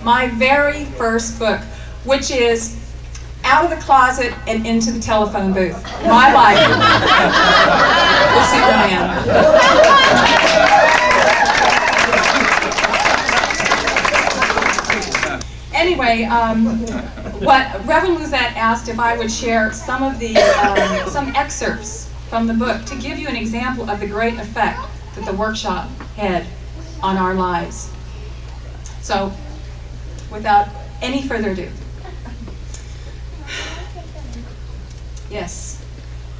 my very first book, which is Out of the Closet and Into the Telephone Booth. My life with Superman. Anyway, what Reverend Luzette asked if I would share some of the some excerpts from the book to give you an example of the great effect that the workshop had on our lives. So, without any further ado, yes,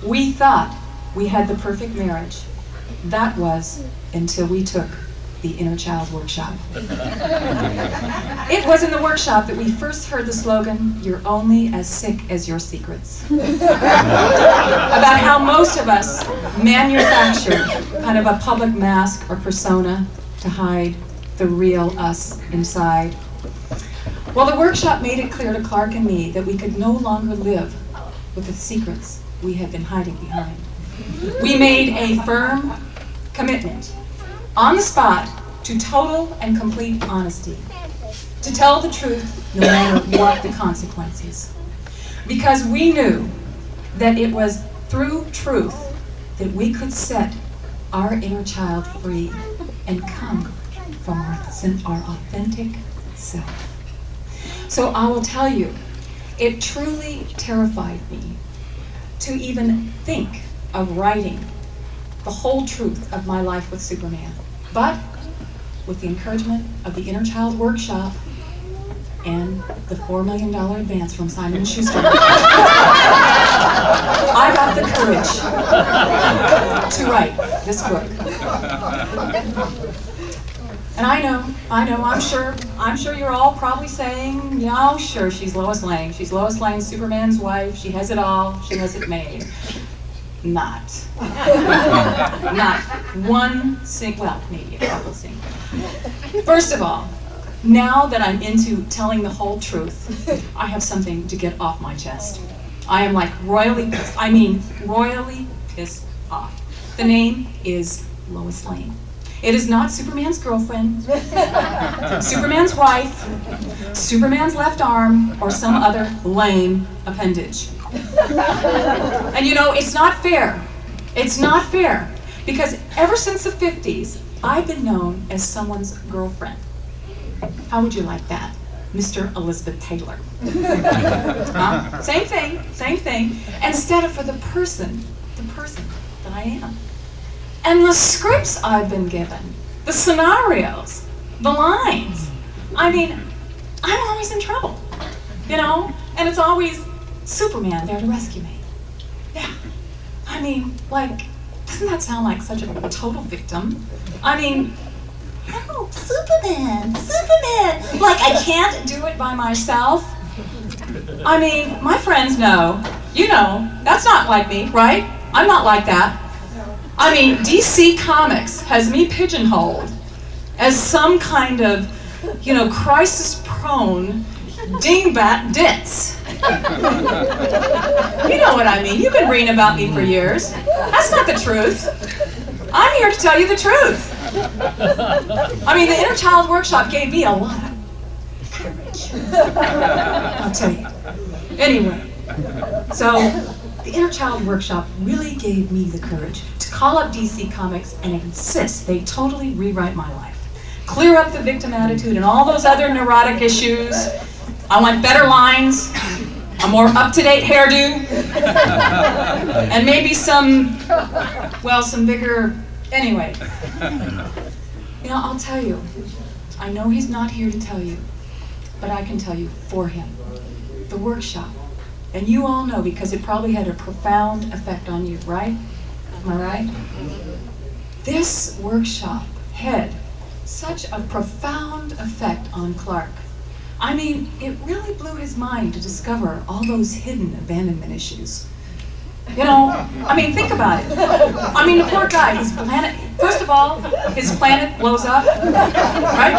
we thought we had the perfect marriage. That was until we took the Inner Child Workshop. It was in the workshop that we first heard the slogan, "You're only as sick as your secrets." About how most of us manufacture kind of a public mask or persona to hide the real us inside. Well, the workshop made it clear to Clark and me that we could no longer live with the secrets we had been hiding behind. We made a firm commitment on the spot to total and complete honesty, to tell the truth no matter what the consequences, because we knew that it was through truth that we could set our inner child free and come from our authentic self. So I will tell you, it truly terrified me to even think of writing the whole truth of my life with Superman. But with the encouragement of the Inner Child Workshop and the $4 million advance from Simon & Schuster, I got the courage to write this book. And I know, I'm sure you're all probably saying, yeah, oh, sure, she's Lois Lane. She's Lois Lane, Superman's wife. She has it all. She has it made. Not one well, maybe a couple single. First of all, now that I'm into telling the whole truth, I have something to get off my chest. I am like royally pissed. I mean, royally pissed off. The name is Lois Lane. It is not Superman's girlfriend, Superman's wife, Superman's left arm, or some other lame appendage. And you know, it's not fair. It's not fair. Because ever since the 50s, I've been known as someone's girlfriend. How would you like that, Mr. Elizabeth Taylor? Same thing. Instead of for the person that I am. And the scripts I've been given, the scenarios, the lines. I mean, I'm always in trouble, you know? And it's always Superman there to rescue me. Yeah. I mean, like, doesn't that sound like such a total victim? I mean, help, Superman. Like, I can't do it by myself. I mean, my friends know, you know, that's not like me, right? I'm not like that. I mean, DC Comics has me pigeonholed as some kind of, you know, crisis-prone dingbat ditz. You know what I mean. You've been reading about me for years. That's not the truth. I'm here to tell you the truth. I mean, the Inner Child Workshop gave me a lot of courage. I'll tell you. Anyway, so the Inner Child Workshop really gave me the courage to call up DC Comics and insist they totally rewrite my life. Clear up the victim attitude and all those other neurotic issues. I want better lines, a more up-to-date hairdo, and maybe some bigger, anyway. You know, I'll tell you, I know he's not here to tell you, but I can tell you for him. The workshop, and you all know because it probably had a profound effect on you, right? Am I right? This workshop had such a profound effect on Clark. I mean, it really blew his mind to discover all those hidden abandonment issues. You know, I mean, think about it. I mean, the poor guy, his planet, first of all, his planet blows up, right?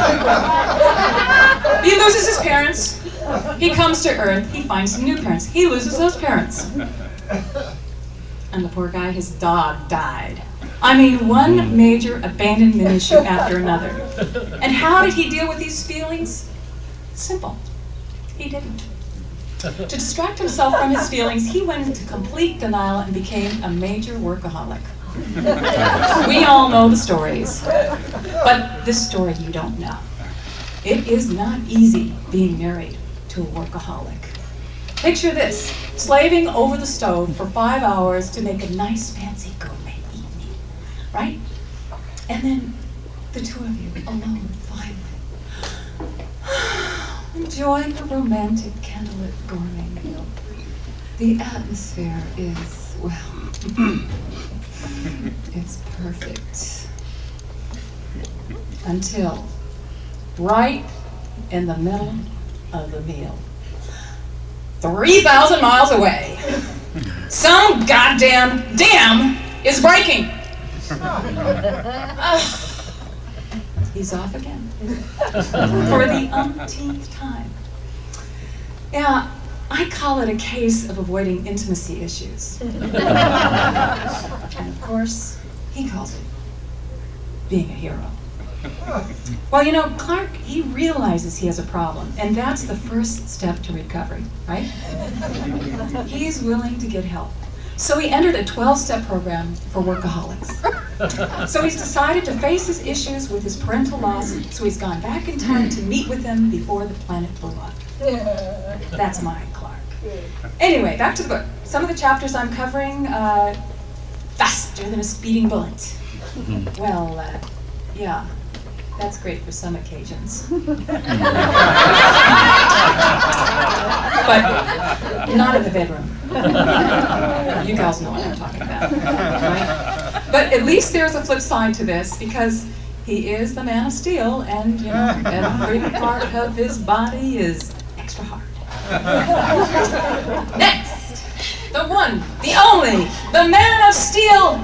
He loses his parents. He comes to Earth, he finds some new parents. He loses those parents. And the poor guy, his dog died. I mean, one major abandonment issue after another. And how did he deal with these feelings? Simple. He didn't. To distract himself from his feelings, he went into complete denial and became a major workaholic. We all know the stories, but this story you don't know. It is not easy being married to a workaholic. Picture this, slaving over the stove for 5 hours to make a nice fancy gourmet evening, right? And then the two of you alone, finally, enjoying a romantic candlelit gourmet meal. The atmosphere is, well, it's perfect. Until right in the middle of the meal, 3,000 miles away, some goddamn dam is breaking. He's off again for the umpteenth time. Yeah, I call it a case of avoiding intimacy issues. And of course, he calls it being a hero. Well, you know, Clark, he realizes he has a problem, and that's the first step to recovery, right? He's willing to get help. So he entered a 12-step program for workaholics. So he's decided to face his issues with his parental loss, so he's gone back in time to meet with them before the planet blew up. That's my Clark. Anyway, back to the book. Some of the chapters I'm covering, faster than a speeding bullet. Well, yeah. That's great for some occasions. But not in the bedroom. You guys know what I'm talking about, right? But at least there's a flip side to this, because he is the man of steel, and you know, every part of his body is extra hard. Next, the one, the only, the man of steel,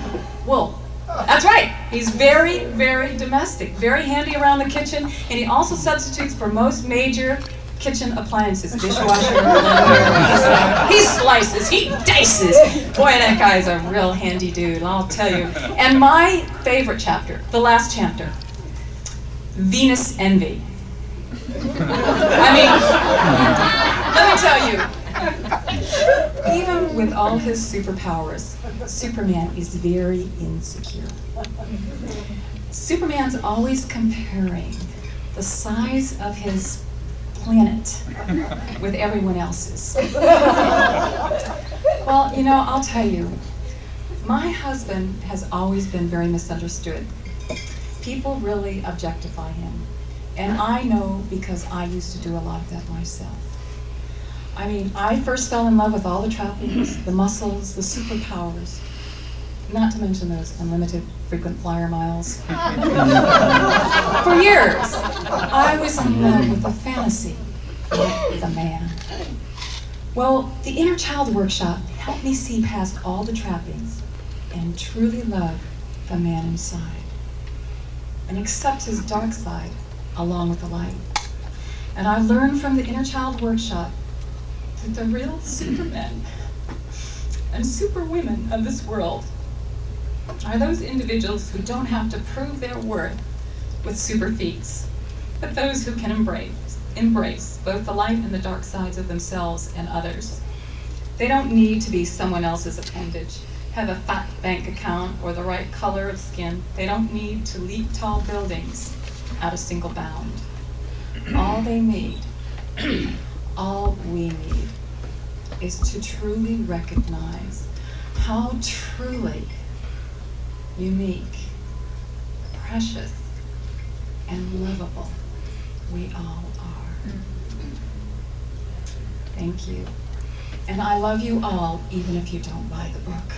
Wolf. That's right. He's very, very domestic, very handy around the kitchen, and he also substitutes for most major kitchen appliances, dishwasher, blender. He slices, he dices. Boy, that guy's a real handy dude, I'll tell you. And my favorite chapter, the last chapter, Venus Envy. I mean, let me tell you, even with all his superpowers, Superman is very insecure. Superman's always comparing the size of his planet with everyone else's. Well, you know, I'll tell you, my husband has always been very misunderstood. People really objectify him. And I know because I used to do a lot of that myself. I mean, I first fell in love with all the trappings, the muscles, the superpowers, not to mention those unlimited frequent flyer miles. For years, I was in love with the fantasy, not the man. Well, the Inner Child Workshop helped me see past all the trappings and truly love the man inside and accept his dark side along with the light. And I learned from the Inner Child Workshop that the real supermen and superwomen of this world are those individuals who don't have to prove their worth with super feats, but those who can embrace both the light and the dark sides of themselves and others. They don't need to be someone else's appendage, have a fat bank account, or the right color of skin. They don't need to leap tall buildings at a single bound. All they need, all we need, is to truly recognize how truly unique, precious, and lovable we all are. Thank you. And I love you all, even if you don't buy the book.